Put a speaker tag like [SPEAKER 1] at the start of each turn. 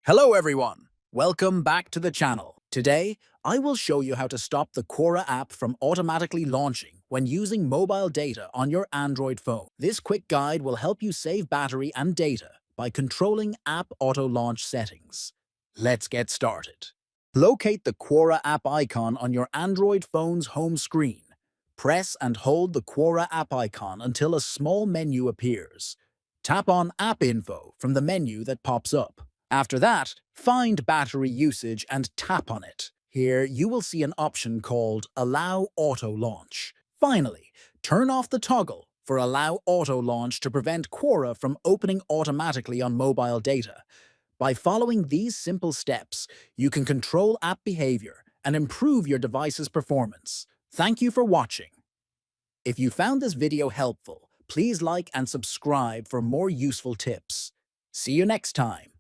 [SPEAKER 1] Hello everyone! Welcome back to the channel. Today, I will show you how to stop the Quora app from automatically launching when using mobile data on your Android phone. This quick guide will help you save battery and data by controlling app auto-launch settings. Let's get started. Locate the Quora app icon on your Android phone's home screen. Press and hold the Quora app icon until a small menu appears. Tap on App Info from the menu that pops up. After that, find battery usage and tap on it. Here, you will see an option called Allow Auto Launch. Finally, turn off the toggle for Allow Auto Launch to prevent Quora from opening automatically on mobile data. By following these simple steps, you can control app behavior and improve your device's performance. Thank you for watching. If you found this video helpful, please like and subscribe for more useful tips. See you next time.